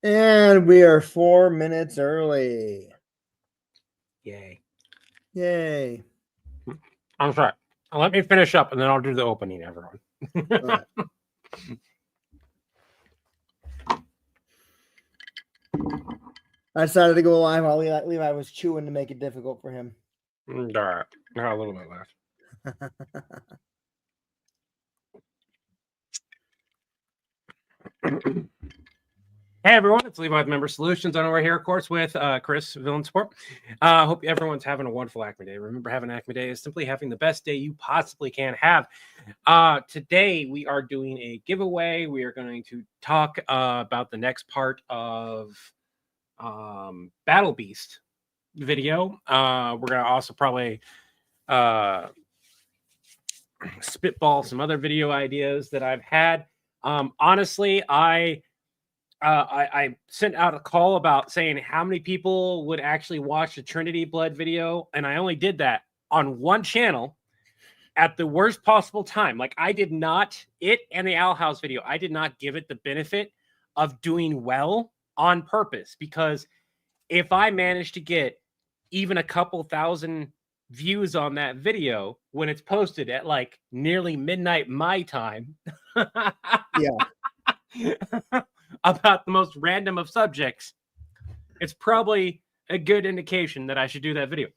And we are 4 minutes early. Yay. Yay. I'm sorry. Let me finish up and then I'll do the opening, everyone. Right. I decided to go live while Levi was chewing to make it difficult for him. All right. Now a little bit left. Hey everyone, it's Levi with Member Solutions. And we're here, of course, with Chris, Villain Support. Hope everyone's having a wonderful Acme Day. Remember, having Acme Day is simply having the best day you possibly can have. Today, we are doing a giveaway. We are going to talk about the next part of Battle Beast video. We're going to also probably spitball some other video ideas that I've had. Honestly, I sent out a call about saying how many people would actually watch the Trinity Blood video, and I only did that on one channel at the worst possible time. Like, I did not, it and the Owl House video, I did not give it the benefit of doing well on purpose, because if I managed to get even a couple thousand views on that video when it's posted at like nearly midnight my time, Yeah. about the most random of subjects, it's probably a good indication that I should do that video.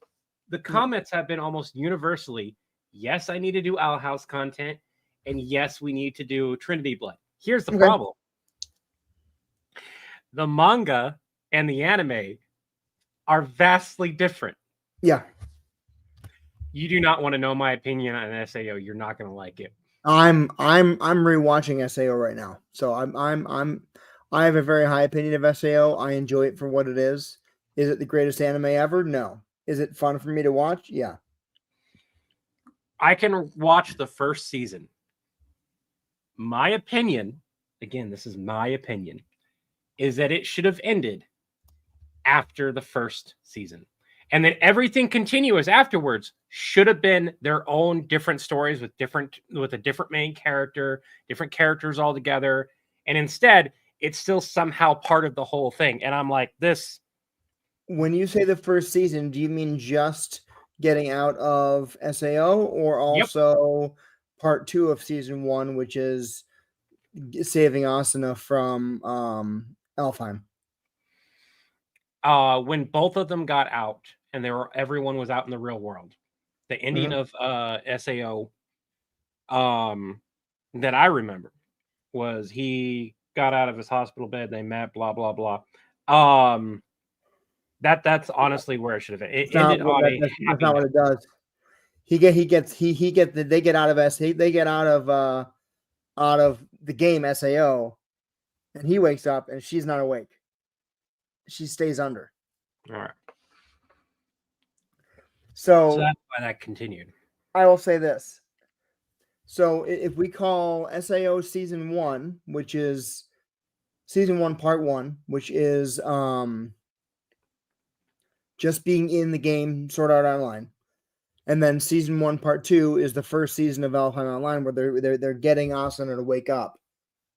The comments have been almost universally, yes, I need to do Owl House content, and yes, we need to do Trinity Blood. Here's the problem. The manga and the anime are vastly different. Yeah. You do not want to know my opinion on SAO. You're not going to like it. I'm rewatching SAO right now. So I have a very high opinion of SAO. I enjoy it for what it is. Is it the greatest anime ever? No. Is it fun for me to watch? Yeah. I can watch the first season. My opinion, again, this is my opinion, is that it should have ended after the first season. And then everything continuous afterwards should have been their own different stories with a different main character, different characters all together. And instead, it's still somehow part of the whole thing. And I'm like, this. When you say the first season, do you mean just getting out of SAO, or also part 2 of season 1, which is saving Asuna from Alfheim? When both of them got out and everyone was out in the real world, the ending of SAO that I remember was he got out of his hospital bed, they met, blah blah blah. That's honestly where it should have ended. It ended on a happy that's not what it does. They get out of the game SAO, and he wakes up and she's not awake. She stays under. All right. So that's why that continued. I will say this. So if we call SAO season 1, which is season 1 part 1, which is just being in the game Sword Art Online, and then season 1 part 2 is the first season of Alfheim Online, where they're getting Asuna to wake up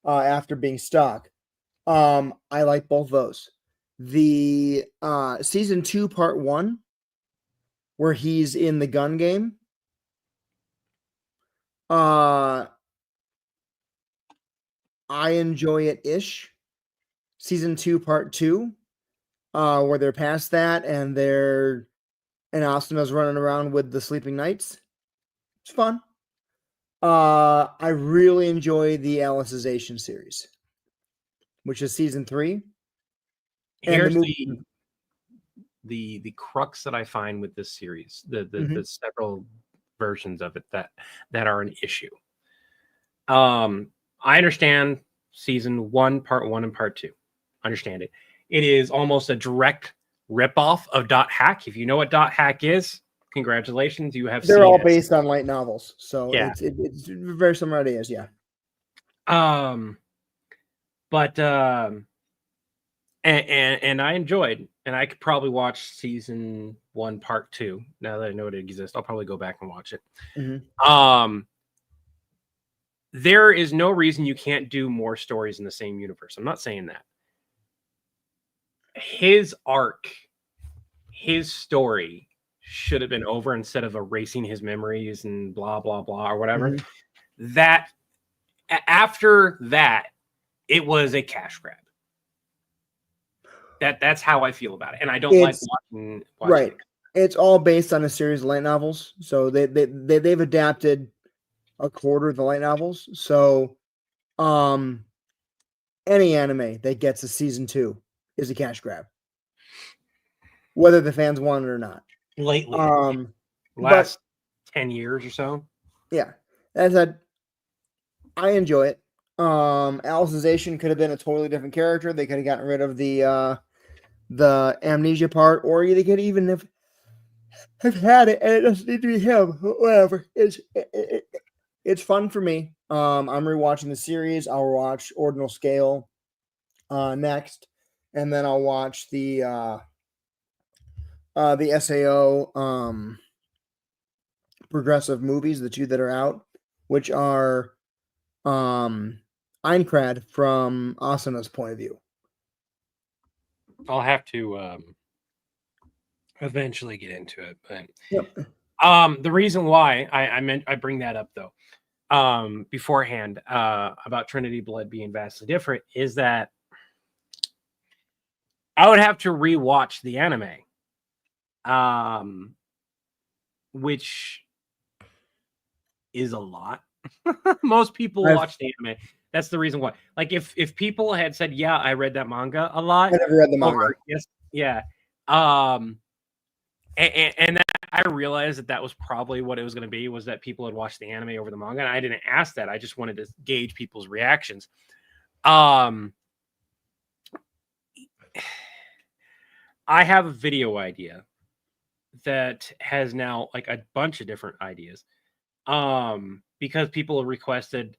after being stuck. I like both those. The season 2 part 1, where he's in the gun game, I enjoy it ish. Season 2 part 2, where they're past that and Asuna's running around with the Sleeping Knights. It's fun. I really enjoy the Alicization series, which is season 3. Here's the crux that I find with this series, the several versions of it that are an issue. I understand season 1, part 1, and part 2. Understand it. It is almost a direct ripoff of Dot Hack. If you know what Dot Hack is, congratulations, you have. They're all based on light novels, so yeah, it's very similar ideas. Yeah. But and I enjoyed, and I could probably watch season 1, part 2. Now that I know it exists, I'll probably go back and watch it. There is no reason you can't do more stories in the same universe. I'm not saying that. his arc, his story should have been over instead of erasing his memories and blah blah blah or whatever. Mm-hmm. That after that, it was a cash grab. That's how I feel about it, and I don't like watching right. it. It's all based on a series of light novels, so they've adapted a quarter of the light novels. So, any anime that gets a season 2 is a cash grab, whether the fans want it or not. Lately, but 10 years or so. Yeah, as I enjoy it. Alicization could have been a totally different character. They could have gotten rid of the amnesia part, or they could even have had it, and it doesn't need to be him. Whatever. It's fun for me. I'm rewatching the series. I'll watch Ordinal Scale next, and then I'll watch the SAO progressive movies, the 2 that are out, which are Aincrad from Asana's point of view. I'll have to eventually get into it, but yep. The reason why I bring that up though, beforehand, about Trinity Blood being vastly different is that I would have to rewatch the anime, which is a lot. Most people watch the anime. That's the reason why. Like if people had said, "Yeah, I read that manga a lot," I never read the manga. Yes, yeah. And I realized that was probably what it was going to be, was that people had watched the anime over the manga, and I didn't ask that. I just wanted to gauge people's reactions. I have a video idea that has now like a bunch of different ideas. Because people requested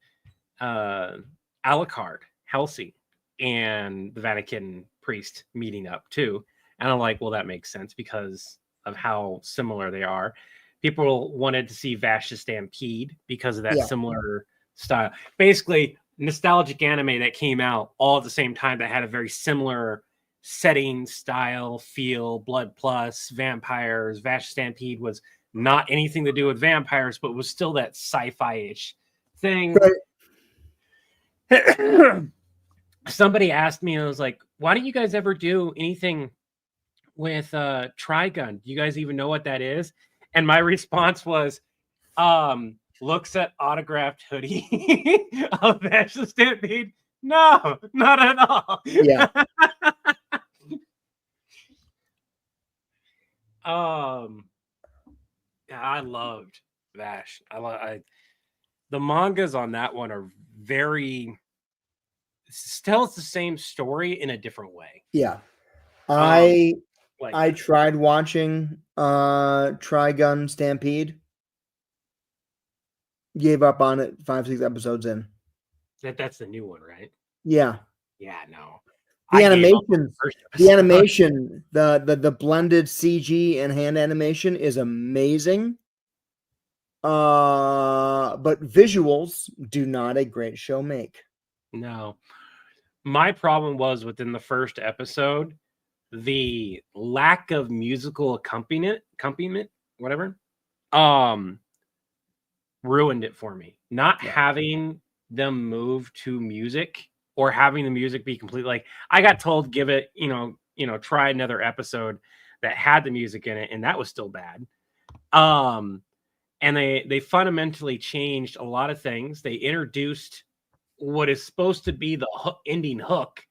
Alucard, Helsing, and the Vatican priest meeting up too. And I'm like, well, that makes sense because of how similar they are. People wanted to see Vash the Stampede because of that similar style. Basically, nostalgic anime that came out all at the same time that had a very similar setting, style, feel, Blood Plus, vampires. Vash the Stampede was not anything to do with vampires, but was still that sci-fi-ish thing. Right. Somebody asked me, and I was like, why don't you guys ever do anything with Trigun? Do you guys even know what that is? And my response was, looks at autographed hoodie of Vash the Stampede. No, not at all. Yeah. I loved Vash. The mangas on that one are very, tells the same story in a different way. Yeah. I tried watching Trigun Stampede. Gave up on it 5-6 episodes in. That's the new one, right? Yeah. Yeah, no. The animation, the blended CG and hand animation is amazing. But visuals do not a great show make. No. My problem was within the first episode, the lack of musical accompaniment, whatever, ruined it for me. Not having them move to music or having the music be completely, like, I got told, give it, try another episode that had the music in it, and that was still bad. And they fundamentally changed a lot of things. They introduced what is supposed to be the ending hook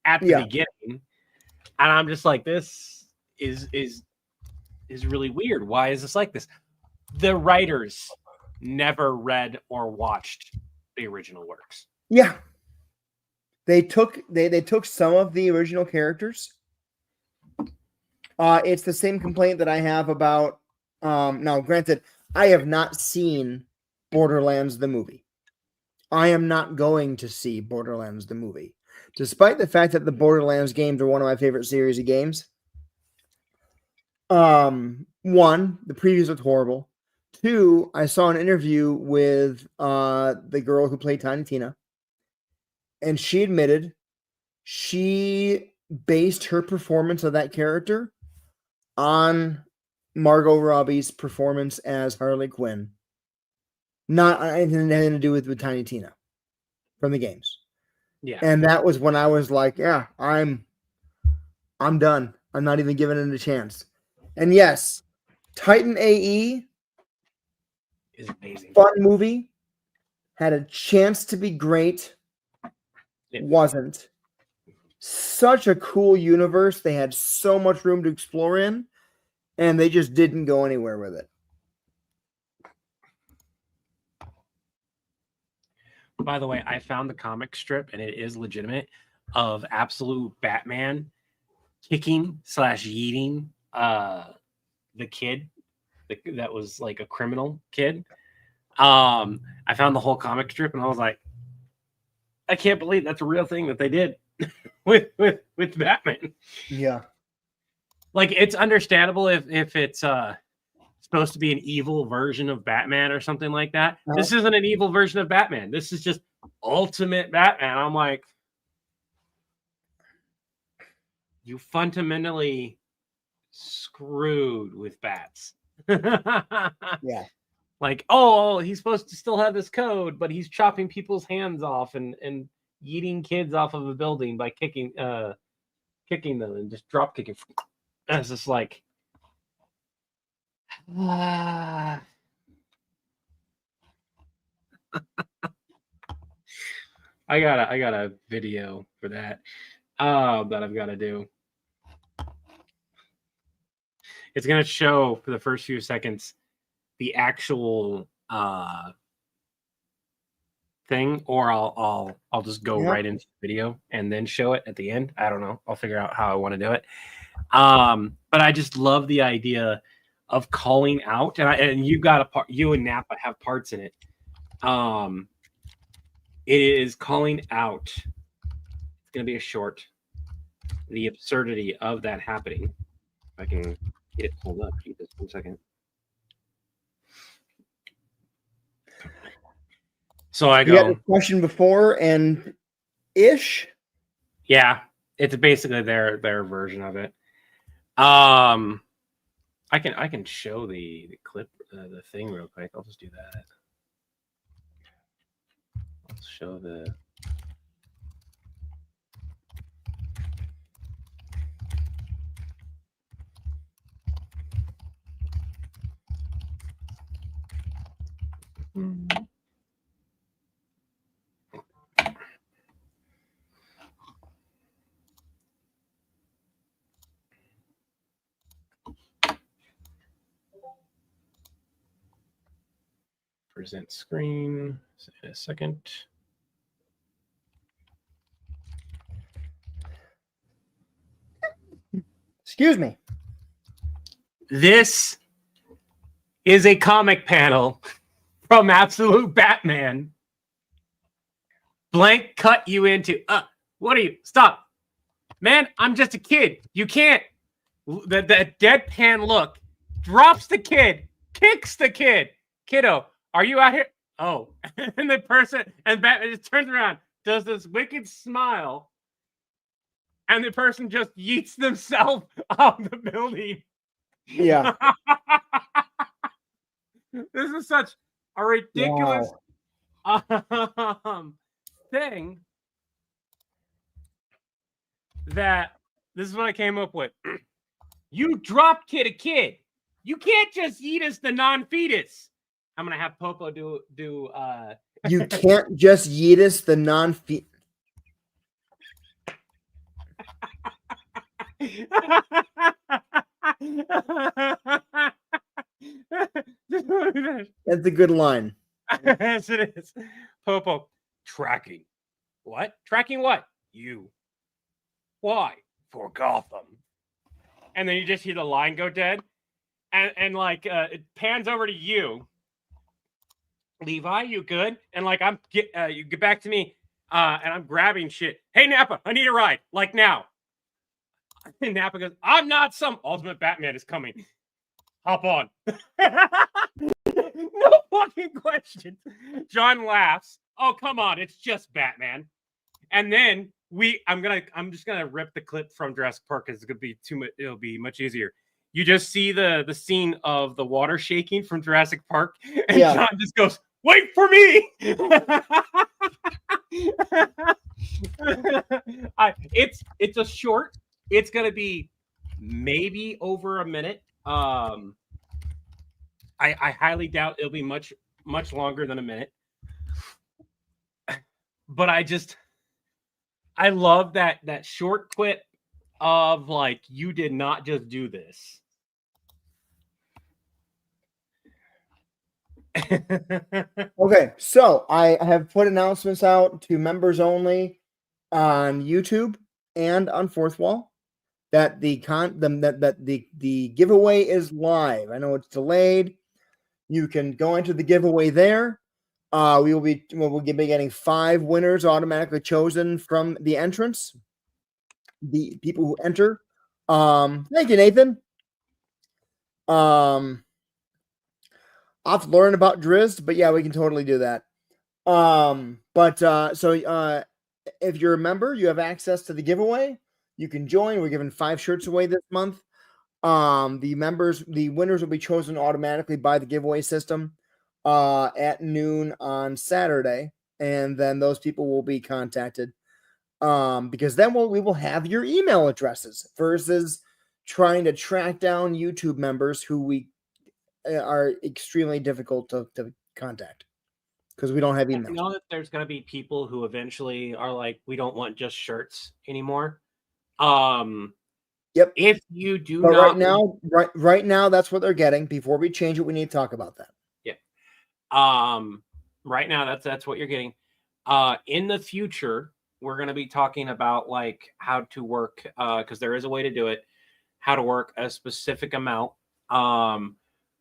at the beginning, and I'm just like, this is really weird. Why is this like this? The writers never read or watched the original works. Yeah, they took some of the original characters. It's the same complaint that I have about. Now, granted, I have not seen Borderlands the movie. I am not going to see Borderlands the movie, despite the fact that the Borderlands games are one of my favorite series of games. One, the previews looked horrible. Two, I saw an interview with the girl who played Tiny Tina, and she admitted she based her performance of that character on Margot Robbie's performance as Harley Quinn. Not anything to do with Tiny Tina from the games. Yeah. And that was when I was like, yeah, I'm done. I'm not even giving it a chance. And yes, Titan AE is amazing. Fun movie. Had a chance to be great. Yeah. Wasn't. Such a cool universe. They had so much room to explore in, and they just didn't go anywhere with it. By the way, I found the comic strip, and it is legitimate, of absolute Batman kicking / yeeting the kid that was like a criminal kid. I found the whole comic strip, and I was like, I can't believe that's a real thing that they did with Batman. Yeah. Like, it's understandable if it's supposed to be an evil version of Batman or something like that. Uh-huh. This isn't an evil version of Batman. This is just ultimate Batman. I'm like, you fundamentally screwed with bats. Yeah. Like, oh, he's supposed to still have this code, but he's chopping people's hands off and yeeting kids off of a building by kicking them and just drop kicking. And it's just like, I got a video for that that I've got to do. It's gonna show for the first few seconds the actual thing, or I'll just go right into the video and then show it at the end. I don't know. I'll figure out how I want to do it. But I just love the idea of calling out, and you've got a part. You and Napa have parts in it. It is calling out. It's gonna be a short. The absurdity of that happening. If I can get it pulled up. Keep this 1 second. So I go. You got the question before and ish. Yeah, it's basically their version of it. I can show the clip, the thing real quick. I'll just do that. I'll show the. Present screen. In a second. Excuse me. This is a comic panel from Absolute Batman. Blank cut you into, what are you? Stop. Man, I'm just a kid. You can't. The deadpan look, drops the kid, kicks the kid. Kiddo, are you out here? Oh, and the person, and Batman just turns around, does this wicked smile, and the person just yeets themselves off the building. Yeah. This is such a ridiculous thing that this is what I came up with. You drop kick a kid. You can't just eat us the non-fetus. I'm gonna have Popo do You can't just yeet us the non-fetus. That's a good line. Yes, it is. Popo, tracking. What? Tracking what? You. Why? For Gotham. And then you just hear the line go dead. And like it pans over to you. Levi, you good? And like you get back to me, and I'm grabbing shit. Hey Napa, I need a ride, like now. And Napa goes, I'm not some Ultimate Batman is coming. Hop on. No fucking question. John laughs. Oh, come on, it's just Batman. And then I'm just gonna rip the clip from Jurassic Park because it's gonna be too much. It'll be much easier. You just see the scene of the water shaking from Jurassic Park, and John just goes, "Wait for me." It's a short. It's gonna be maybe over a minute. I highly doubt it'll be much longer than a minute. But I love that short clip of like, you did not just do this. Okay, so I have put announcements out to members only on YouTube and on Fourth Wall that the giveaway is live. I know it's delayed. You can go into the giveaway there. We'll be getting 5 winners automatically chosen from the entrance. The people who enter. Thank you, Nathan. I'll have to learn about Drizzt, but yeah, we can totally do that. If you're a member, you have access to the giveaway. You can join. We're giving 5 shirts away this month. The winners will be chosen automatically by the giveaway system at noon on Saturday, and then those people will be contacted because then we will have your email addresses versus trying to track down YouTube members who we are extremely difficult to contact because we don't have email. I know that there's going to be people who eventually are like, we don't want just shirts anymore. Yep. If you do but not right now, that's what they're getting. Before we change it, we need to talk about that. Yeah. Right now, that's what you're getting. In the future, we're going to be talking about like how to work, because there is a way to do it, how to work a specific amount,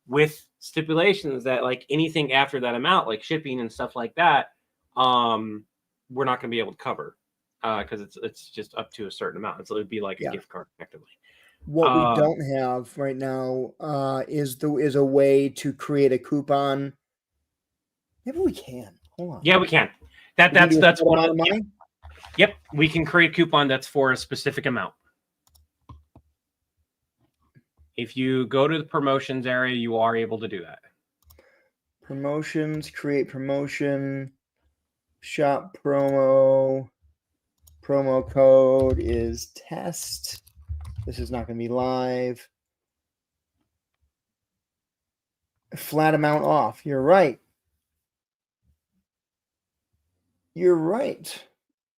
with stipulations that like anything after that amount, like shipping and stuff like that, we're not going to be able to cover. Because it's just up to a certain amount. So it would be like a gift card, effectively. What we don't have right now is a way to create a coupon. Maybe we can. Hold on. Yeah, we can. That's one of the money. Yep, we can create a coupon that's for a specific amount. If you go to the promotions area, you are able to do that. Promotions, create promotion, shop promo. Promo code is test. This is not going to be live. Flat amount off. You're right. You're right.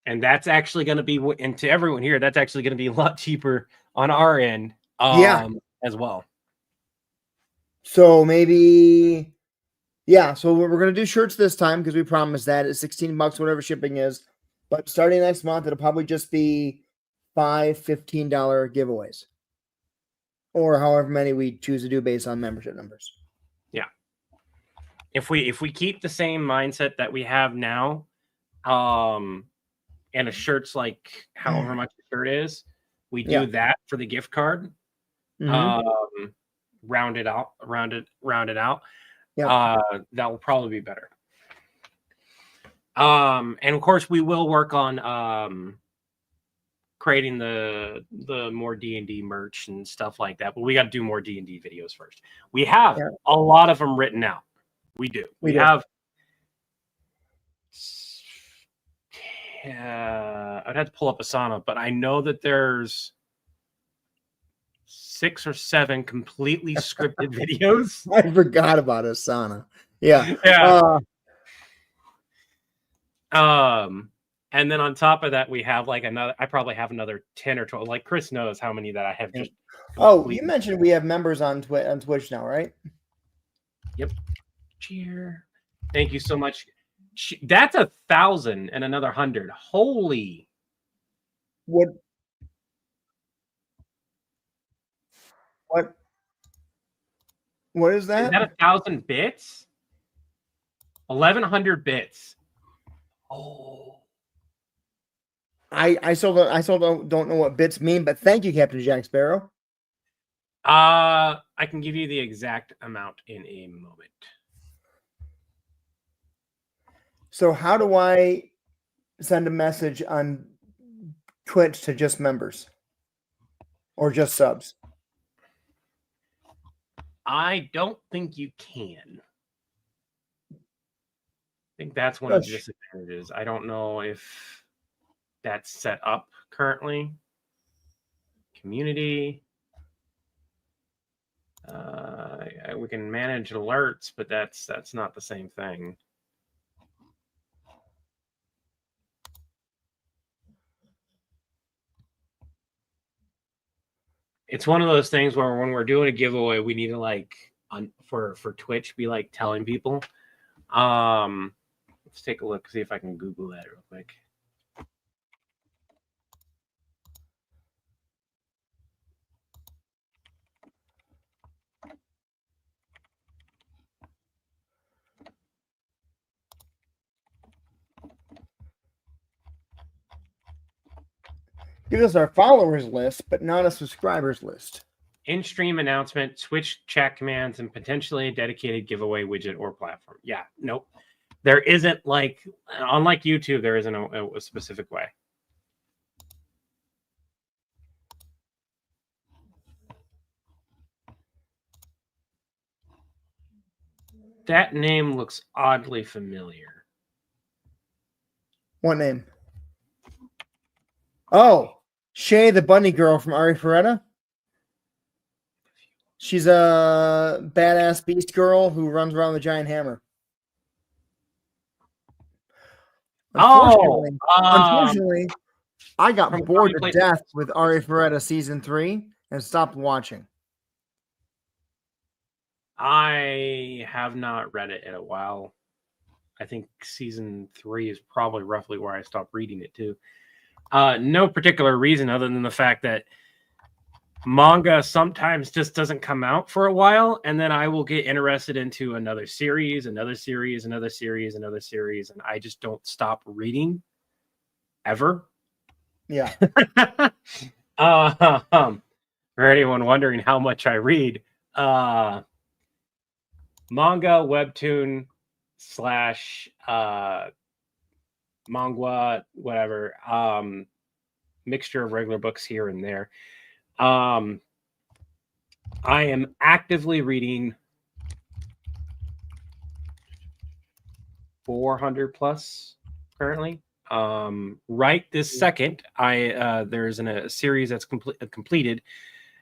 And that's actually going to be, and to everyone here, that's actually going to be a lot cheaper on our end. As well. So maybe, so we're going to do shirts this time because we promised that. It's $16, whatever shipping is. But starting next month, it'll probably just be 5 $15 giveaways, or however many we choose to do based on membership numbers. Yeah. If we keep the same mindset that we have now, and a shirt's like however much the shirt is, we do that for the gift card. Round it out. That will probably be better. And of course we will work on creating the more D&D merch and stuff like that, but we got to do more D&D videos first. We have a lot of them written out. We do. We have I'd have to pull up Asana, but I know that there's 6 or 7 completely scripted videos. I forgot about Asana. Yeah. And then on top of that, we have like I probably have another 10 or 12. Like Chris knows how many that I have just. You mentioned we have members on Twitch now, right? Yep. Cheer. Thank you so much. That's 1,000 and another 100. Holy. What is that? Is that 1,000 bits? 1,100 bits. Oh. I still don't know what bits mean, but thank you, Captain Jack Sparrow. I can give you the exact amount in a moment. So how do I send a message on Twitch to just members or just subs? I don't think you can. I think that's one of the disadvantages. I don't know if that's set up currently. Community. We can manage alerts, but that's not the same thing. It's one of those things where when we're doing a giveaway, we need to like for Twitch be like telling people. Let's take a look, see if I can Google that real quick. Give us our followers list, but not a subscribers list. In-stream announcement, Twitch chat commands, and potentially a dedicated giveaway widget or platform. Yeah, nope. There isn't like, unlike YouTube, there isn't a specific way. That name looks oddly familiar. What name? Oh, Shay, the bunny girl from Ari Ferretta. She's a badass beast girl who runs around with a giant hammer. Unfortunately, I got bored to death with Ari Ferretta season 3 and stopped watching. I have not read it in a while. I think season 3 is probably roughly where I stopped reading it too. No particular reason other than the fact that manga sometimes just doesn't come out for a while, and then I will get interested into another series, and I just don't stop reading ever. Yeah. For anyone wondering how much I read, manga, webtoon / manga, whatever, mixture of regular books here and there. I am actively reading 400 plus currently. Right this second, there's a series that's completed.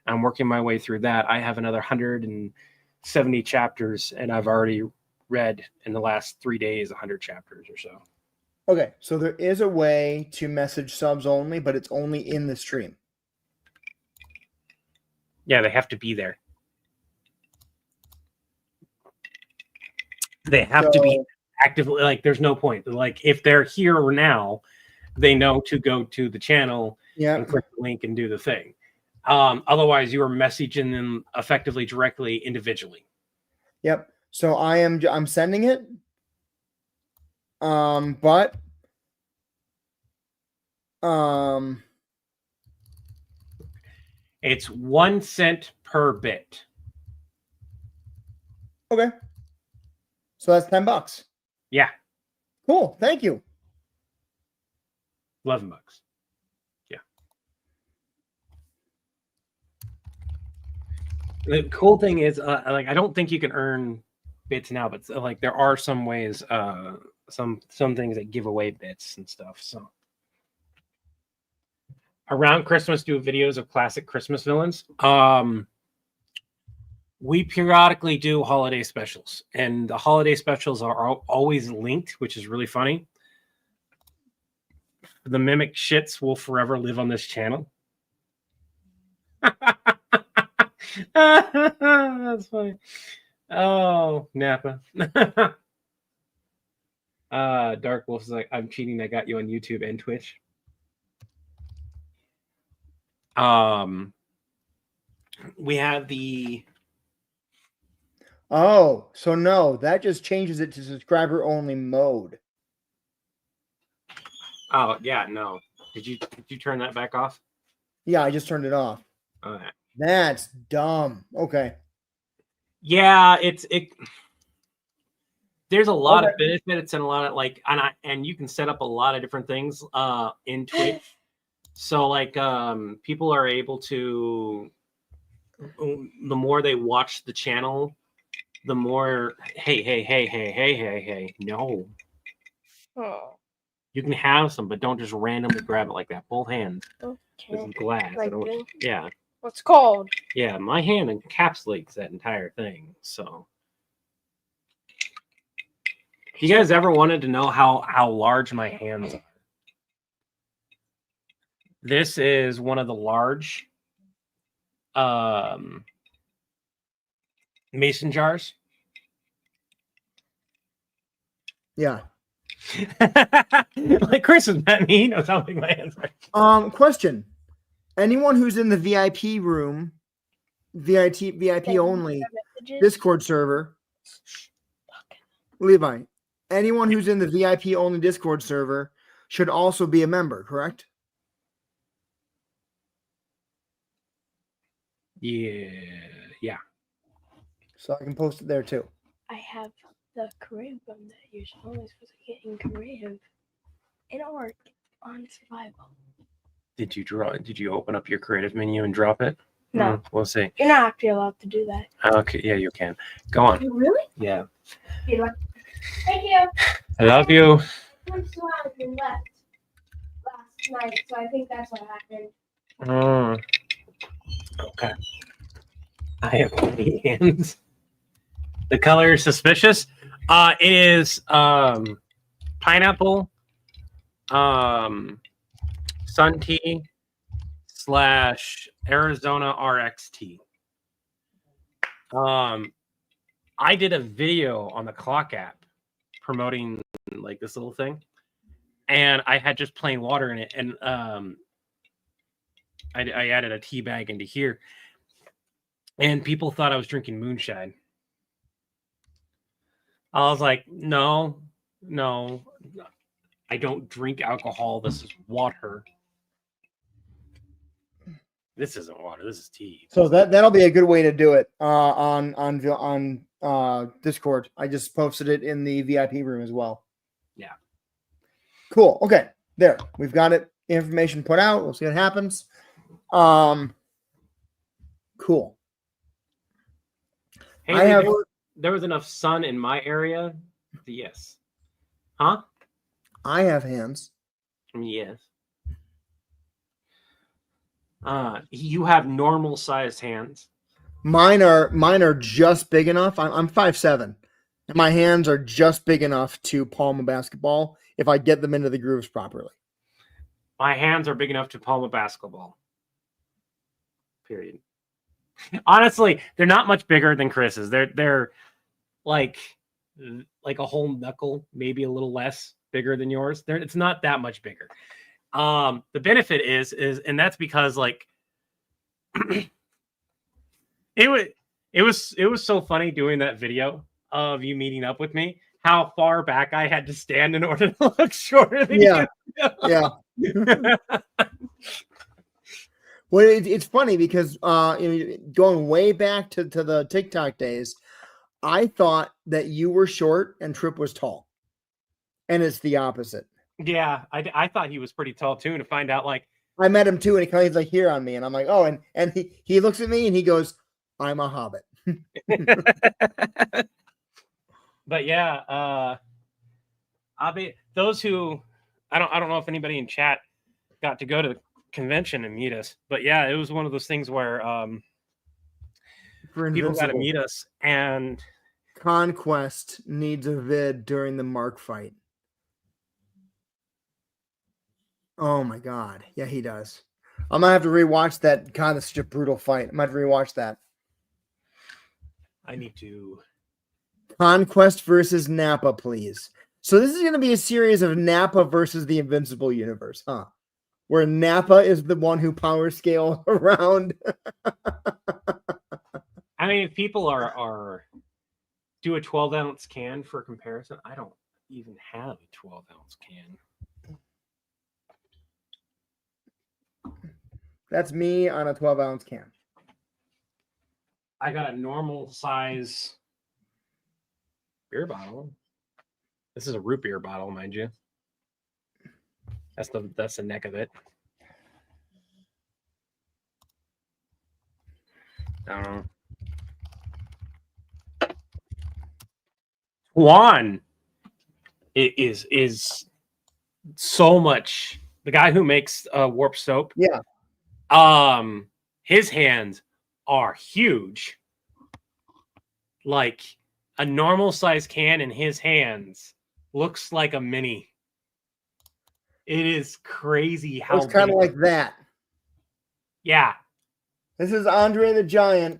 I'm working my way through that. I have another 170 chapters, and I've already read in the last 3 days 100 chapters or so. Okay, so there is a way to message subs only, but it's only in the stream. Yeah, they have to be there. They have to be actively, like, there's no point. Like, if they're here or now, they know to go to the channel and click the link and do the thing. Otherwise, you are messaging them effectively directly individually. Yep. So I'm sending it. But it's 1 cent per bit. Okay. So that's $10. Yeah. Cool. Thank you. $11. Yeah. The cool thing is, like, I don't think you can earn bits now, but like there are some ways, some things that give away bits and stuff. So around Christmas, do videos of classic Christmas villains. We periodically do holiday specials, and the holiday specials are always linked, which is really funny. The mimic shits will forever live on this channel. That's funny. Oh, Napa. Dark Wolf is like, I'm cheating. I got you on YouTube and Twitch. We have the. Oh, so no, that just changes it to subscriber only mode. Oh yeah, no. Did you turn that back off? Yeah, I just turned it off. Okay. That's dumb. Okay. Yeah, there's a lot of benefits and a lot of and you can set up a lot of different things in Twitch So like people are able to, the more they watch the channel, the more hey, no. Oh, You can have some, but don't just randomly grab it like that. Both hands. This okay. is glass. Like this? Yeah. What's called? Yeah, my hand encapsulates that entire thing. So you guys ever wanted to know how large my hands are? This is one of the large mason jars. Yeah. Like Chris has met me, he knows how big my hands are. Question. Anyone who's in the VIP room, VIP only Discord server, Levi, anyone who's in the VIP only Discord server should also be a member, correct? Yeah. So I can post it there too. I have the creative one that you're only supposed to get in creative in art on survival. Did you open up your creative menu and drop it? No. We'll see. You're not actually allowed to do that. Okay, yeah, you can. Go on. Really? Yeah. Thank you. I love you. I'm so happy you left last night, so I think that's what happened. Okay. I have many hands. The color is suspicious. It is pineapple, sun tea / Arizona RXT. I did a video on the Clock app promoting like this little thing, and I had just plain water in it, and I added a tea bag into here, and people thought I was drinking moonshine. I was like, no, I don't drink alcohol. This is water. This isn't water. This is tea. So that'll be a good way to do it on Discord. I just posted it in the VIP room as well. Yeah. Cool. Okay. There. We've got it. Information put out. We'll see what happens. Cool. Hey, there was enough sun in my area. Yes. Huh? I have hands. Yes. You have normal sized hands. Mine are just big enough. I'm 5'7", and my hands are just big enough to palm a basketball if I get them into the grooves properly. My hands are big enough to palm a basketball. Period. Honestly, they're not much bigger than Chris's. They're like a whole knuckle, maybe a little less bigger than yours. It's not that much bigger. The benefit is, and that's because like it was so funny doing that video of you meeting up with me, how far back I had to stand in order to look shorter than you. Yeah. Well, it's funny because going way back to the TikTok days, I thought that you were short and Trip was tall, and it's the opposite. Yeah, I thought he was pretty tall too. To find out, like I met him too, and he's like here on me, and I'm like, oh, and he looks at me and he goes, "I'm a hobbit." But yeah, I'll be those who I don't know if anybody in chat got to go to the convention and meet us, but yeah, it was one of those things where people got to meet us, and Conquest needs a vid during the Mark fight. Oh my god, yeah, he does. I'm gonna have to rewatch that. God, that's such a brutal fight. I'm gonna have to rewatch that. I need to. Conquest versus Nappa, please. So this is going to be a series of Nappa versus the Invincible Universe, huh? Where Nappa is the one who power scale around. I mean, if people are do a 12-ounce can for comparison, I don't even have a 12-ounce can. That's me on a 12-ounce can. I got a normal size beer bottle. This is a root beer bottle, mind you. That's the neck of it. I don't know. Juan is so much the guy who makes warp soap. Yeah. His hands are huge. Like a normal size can in his hands looks like a mini. It is crazy how It's kind big. of like that. Yeah. This is Andre the Giant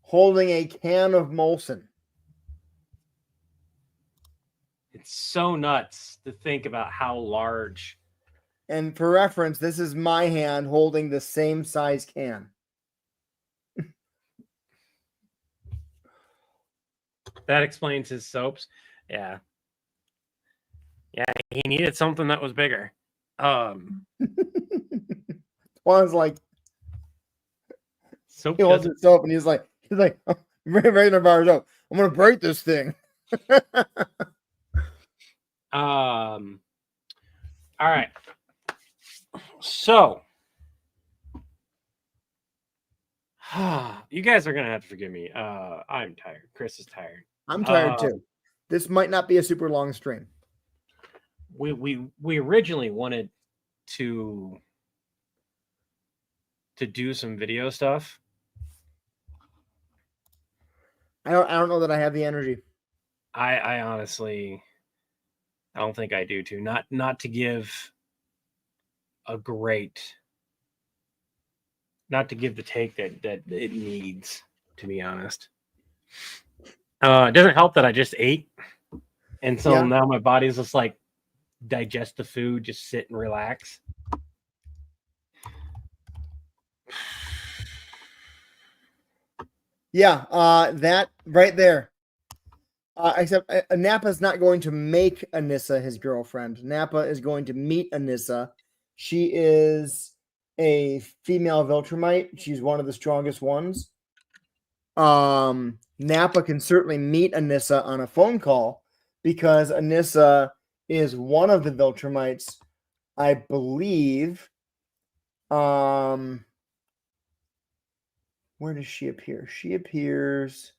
holding a can of Molson. It's so nuts to think about how large. And for reference, this is my hand holding the same size can. That explains his soaps. Yeah. Yeah, he needed something that was bigger. Juan's like, Soap he holds doesn't. his soap and he's like, oh, ready to bar up. I'm gonna break this thing. All right. So you guys are gonna have to forgive me. I'm tired. Chris is tired. I'm tired too. This might not be a super long stream. We originally wanted to do some video stuff. I don't know that I have the energy. I honestly, I don't think I do too. Not to give a great, not to give the take that it needs, to be honest. It doesn't help that I just ate, and so now my body's just like digest the food, just sit and relax. Yeah, that right there. Except Nappa's not going to make Anissa his girlfriend. Nappa is going to meet Anissa. She is a female Viltrumite. She's one of the strongest ones. Nappa can certainly meet Anissa on a phone call because Anissa is one of the Viltrumites, I believe. Where does she appear? She appears.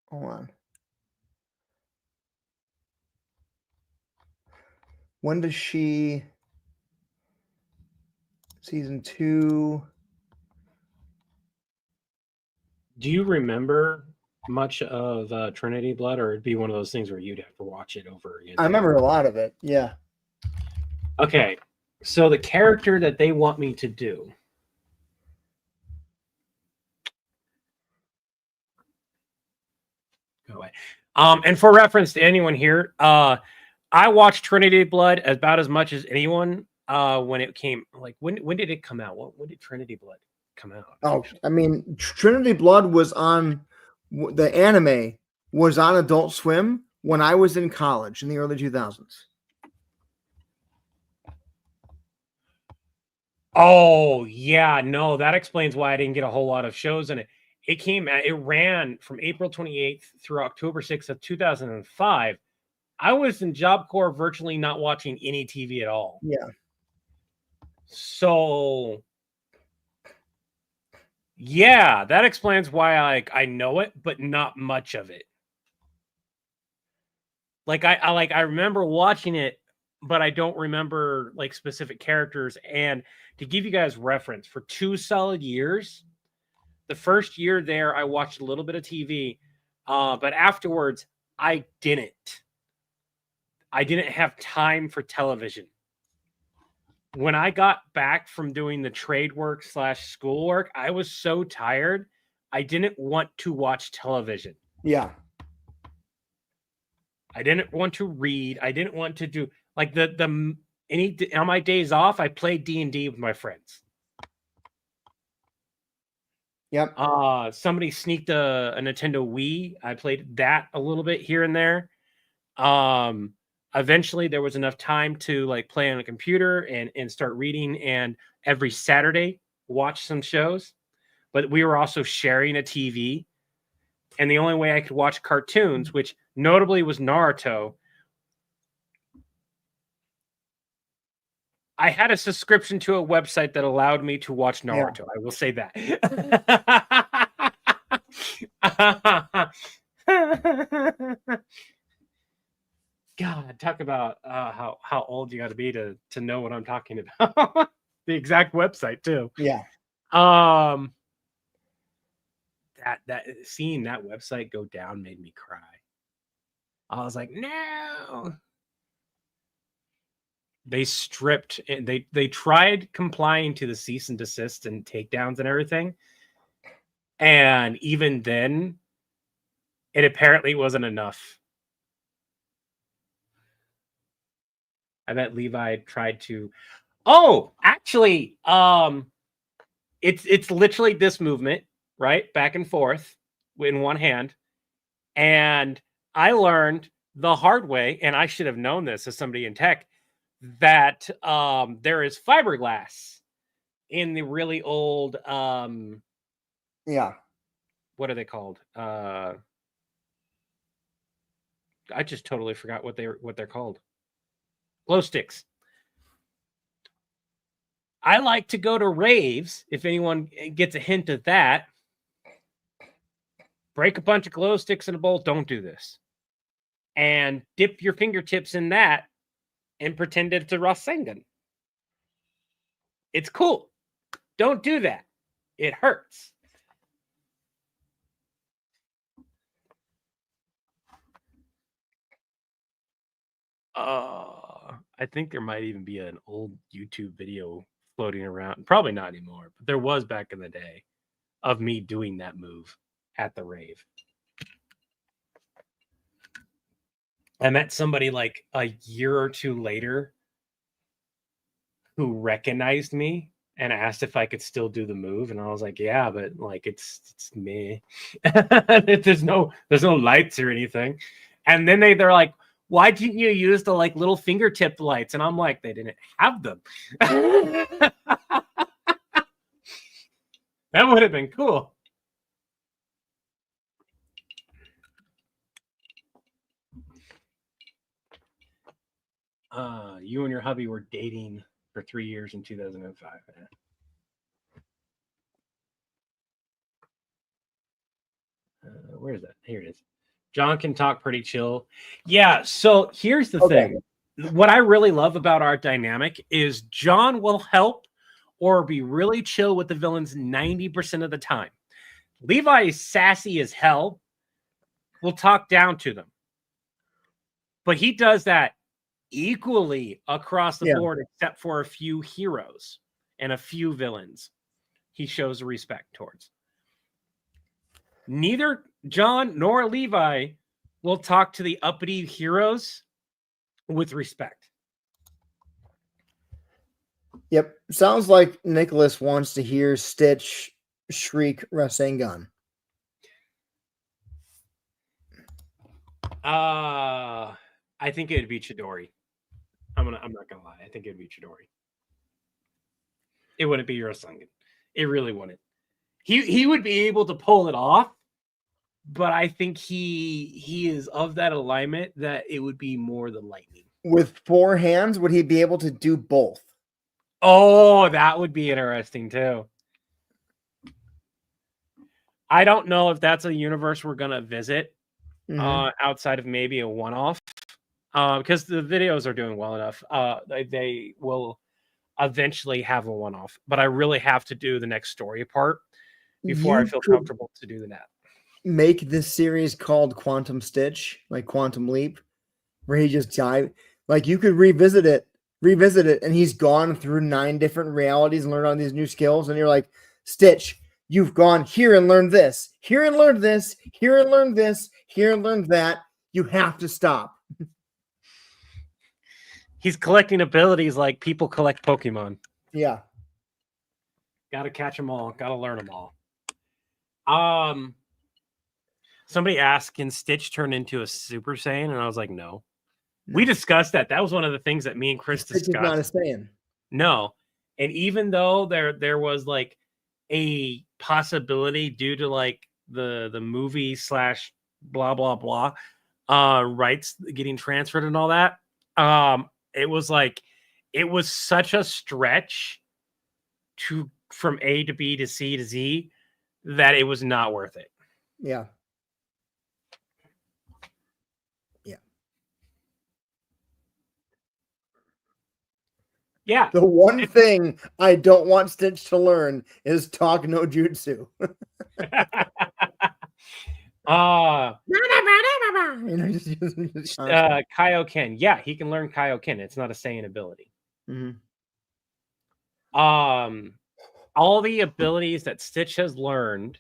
Hold on. When does she? Season 2. Do you remember much of Trinity Blood, or it'd be one of those things where you'd have to watch it over again? I remember a lot of it. Yeah. Okay, so the character that they want me to do. Go away. And for reference to anyone here, I watched Trinity Blood about as much as anyone when it came. Like when did it come out? When did Trinity Blood come out? Oh, I mean, Trinity Blood was on the anime was on Adult Swim when I was in college in the early 2000s. Oh yeah, no, that explains why I didn't get a whole lot of shows in it. It ran from April 28th through October 6th of 2005. I was in Job Corps virtually not watching any TV at all. Yeah. So yeah, that explains why I know it, but not much of it. Like I remember watching it, but I don't remember like specific characters. And to give you guys reference, for 2 solid years, the first year there, I watched a little bit of TV, but afterwards, I didn't have time for television. When I got back from doing the trade work / schoolwork, I was so tired, I didn't want to watch television. Yeah. I didn't want to read. I didn't want to do like on my days off, I played D&D with my friends. Yep. Somebody sneaked a Nintendo Wii. I played that a little bit here and there. Eventually there was enough time to like play on a computer and start reading, and every Saturday watch some shows. But we were also sharing a TV, and the only way I could watch cartoons, which notably was Naruto, I had a subscription to a website that allowed me to watch Naruto. I will say that. God, talk about how old you got to be to know what I'm talking about. The exact website too. Yeah. That seeing that website go down made me cry. I was like, no. They stripped and they tried complying to the cease and desist and takedowns and everything. And even then, it apparently wasn't enough. I bet Levi tried to. Oh, actually, it's literally this movement, right? Back and forth in one hand. And I learned the hard way, and I should have known this as somebody in tech, that there is fiberglass in the really old Yeah. What are they called? I just totally forgot what they're called. Glow sticks. I like to go to raves. If anyone gets a hint of that, break a bunch of glow sticks in a bowl. Don't do this. And dip your fingertips in that and pretend it's a Rasengan. It's cool. Don't do that. It hurts. I think there might even be an old YouTube video floating around. Probably not anymore, but there was back in the day of me doing that move at the rave. I met somebody like a year or two later who recognized me and asked if I could still do the move, and I was like, yeah, but like it's me. there's no lights or anything. And then they're like, why didn't you use the like little fingertip lights? And I'm like, they didn't have them. That would have been cool. You and your hubby were dating for 3 years in 2005. Where is that? Here it is. John can talk pretty chill. Yeah, so here's the thing. What I really love about our dynamic is John will help or be really chill with the villains 90% of the time. Levi is sassy as hell. Will talk down to them. But he does that equally across the board, except for a few heroes and a few villains he shows respect towards. Neither John nor Levi will talk to the uppity heroes with respect. Yep. Sounds like Nicholas wants to hear Stitch shriek Rasengan. I think it'd be Chidori. I'm not gonna lie. I think it'd be Chidori. It wouldn't be Rasengan. It really wouldn't. He would be able to pull it off, but I think he is of that alignment that it would be more the lightning. With 4 hands, would he be able to do both? Oh, that would be interesting too. I don't know if that's a universe we're gonna visit outside of maybe a one-off, because the videos are doing well enough. They will eventually have a one-off, but I really have to do the next story part before I feel comfortable to do that. Make this series called Quantum Stitch, like Quantum Leap, where he just died. Like you could revisit it, and he's gone through 9 different realities and learned all these new skills, and you're like, Stitch, you've gone here and learned this, here and learned this, here and learned this, here and learned that. You have to stop. He's collecting abilities like people collect Pokemon. Yeah. Got to catch them all. Got to learn them all. Somebody asked, can Stitch turn into a Super Saiyan? And I was like, no. We discussed that. That was one of the things that me and Chris discussed. Stitch is not a Saiyan. No. And even though there was like a possibility due to like the movie / blah, blah, blah, rights getting transferred and all that, it was like, it was such a stretch from A to B to C to Z that it was not worth it. Yeah. Yeah. Yeah. The one thing I don't want Stitch to learn is talk no jutsu. Kaioken. Yeah, he can learn Kaioken. It's not a Saiyan ability. Mhm. All the abilities that Stitch has learned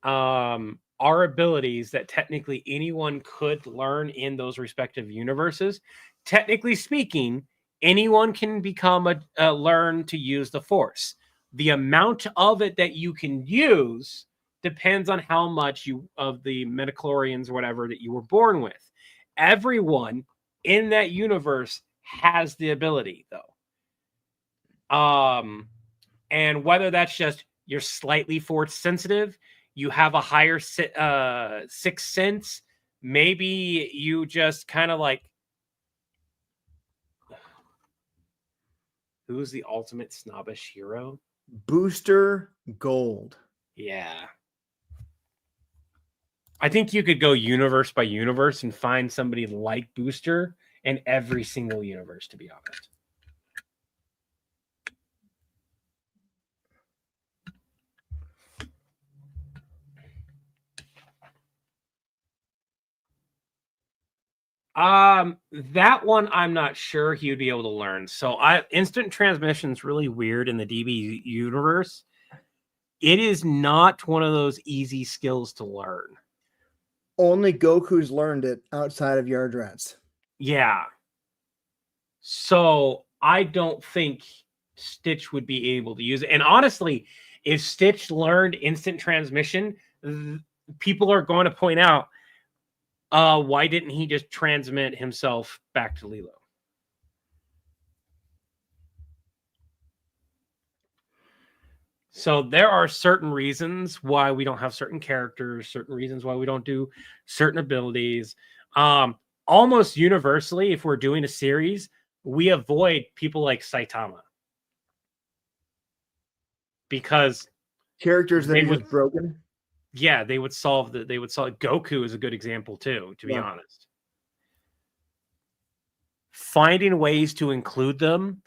are abilities that technically anyone could learn in those respective universes. Technically speaking, anyone can become learn to use the Force. The amount of it that you can use depends on how much of the midichlorians or whatever that you were born with. Everyone in that universe has the ability, though. And whether that's just you're slightly Force sensitive, you have a higher sixth sense, maybe you just kind of like, who's the ultimate snobbish hero? Booster Gold. Yeah. I think you could go universe by universe and find somebody like Booster in every single universe, to be honest. That one I'm not sure he would be able to learn. So instant transmission is really weird in the DB universe. It is not one of those easy skills to learn. Only Goku's learned it outside of Yardrats. Yeah. So I don't think Stitch would be able to use it. And honestly, if Stitch learned instant transmission, people are going to point out, why didn't he just transmit himself back to Lilo? So there are certain reasons why we don't have certain characters, certain reasons why we don't do certain abilities. Almost universally, if we're doing a series, we avoid people like Saitama. Because characters that are just broken. Yeah, they would solve Goku is a good example too, to be honest. Finding ways to include them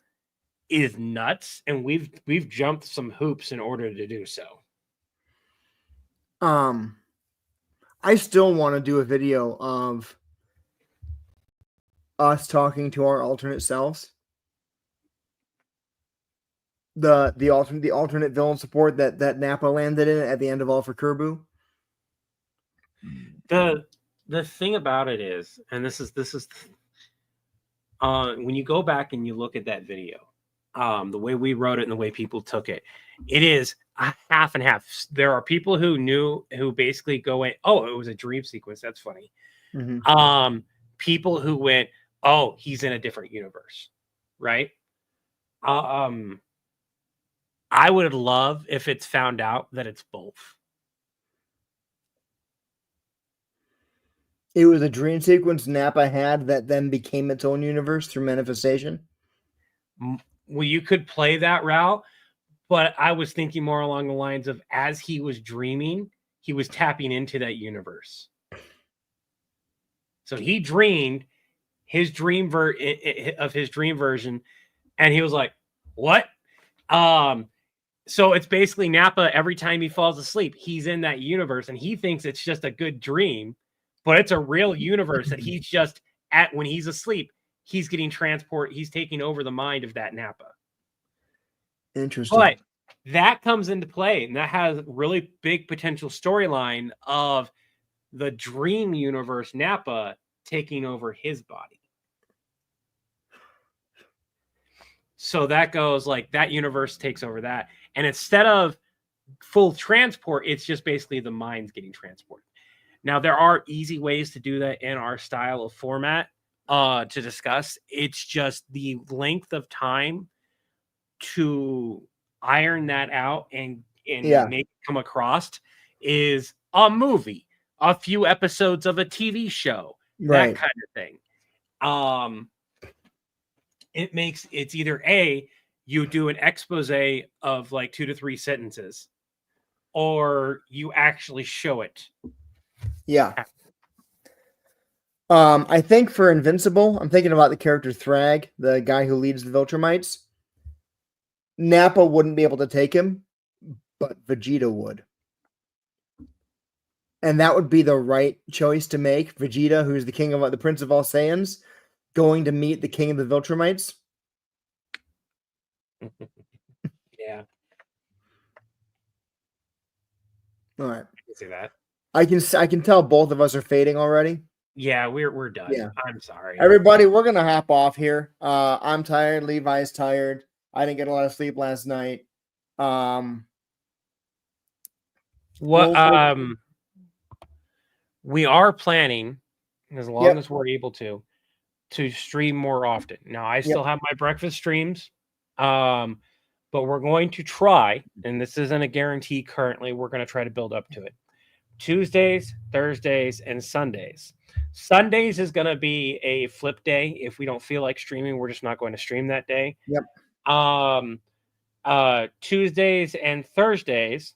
is nuts, and we've jumped some hoops in order to do so. I still want to do a video of us talking to our alternate selves. The alternate villain support that Nappa landed in at the end of All for Kerbu. The thing about it is, and this is when you go back and you look at that video, the way we wrote it and the way people took it, it is a half and half. There are people who basically go in, oh, it was a dream sequence. That's funny. Mm-hmm. People who went, oh, he's in a different universe, right? I would love if it's found out that it's both. It was a dream sequence Nappa had that then became its own universe through manifestation. Well, you could play that route, but I was thinking more along the lines of, as he was dreaming, he was tapping into that universe. So he dreamed his dream of his dream version, and he was like, what? So it's basically Nappa, every time he falls asleep, he's in that universe, and he thinks it's just a good dream, but it's a real universe that he's just at when he's asleep. He's getting he's taking over the mind of that Nappa. Interesting. But that comes into play, and that has really big potential storyline of the dream universe Nappa taking over his body. So that goes like that universe takes over that. And instead of full transport, it's just basically the mind's getting transported. Now, there are easy ways to do that in our style of format to discuss. It's just the length of time to iron that out and make it come across is a movie, a few episodes of a TV show, that kind of thing. it's either A, you do an expose of like 2 to 3 sentences, or you actually show it. Yeah. I think for Invincible, I'm thinking about the character Thrag, the guy who leads the Viltrumites. Nappa wouldn't be able to take him, but Vegeta would. And that would be the right choice to make. Vegeta, who's the Prince of all Saiyans, going to meet the king of the Viltrumites. Yeah. All right. I can see that. I can tell both of us are fading already. Yeah, we're done. Yeah. I'm sorry. Everybody, we're gonna hop off here. I'm tired. Levi's tired. I didn't get a lot of sleep last night. We are planning, as long as we're able to stream more often. Now, I still have my breakfast streams, but we're going to try, and this isn't a guarantee currently, we're going to try to build up to it. Tuesdays, Thursdays, and Sundays. Sundays is going to be a flip day. If we don't feel like streaming, we're just not going to stream that day. Tuesdays and Thursdays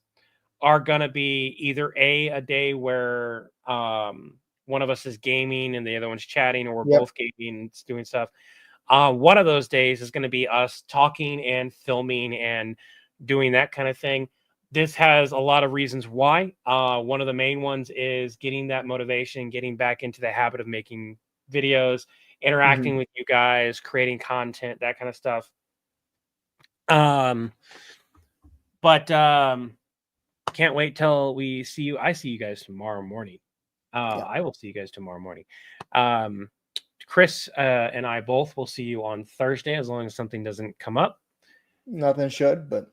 are going to be either a day where one of us is gaming and the other one's chatting, or we're both gaming and doing stuff. One of those days is going to be us talking and filming and doing that kind of thing. This has a lot of reasons why. One of the main ones is getting that motivation, getting back into the habit of making videos, interacting with you guys, creating content, that kind of stuff. Can't wait till we see you. I see you guys tomorrow morning. I will see you guys tomorrow morning. Chris and I both will see you on Thursday, as long as something doesn't come up. Nothing should, but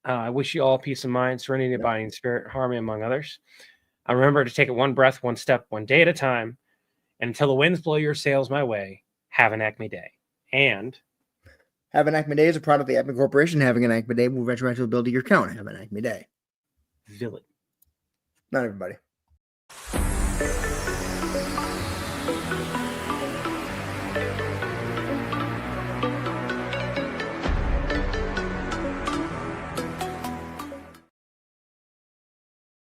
I wish you all peace of mind, serenity, abiding spirit, harmony, among others. Remember to take it one breath, one step, one day at a time. And until the winds blow your sails my way, have an Acme day. And Have an Acme Day is a product of the Acme Corporation. Having an Acme Day will retroactively build your account. Have an Acme Day. Villain. Not everybody.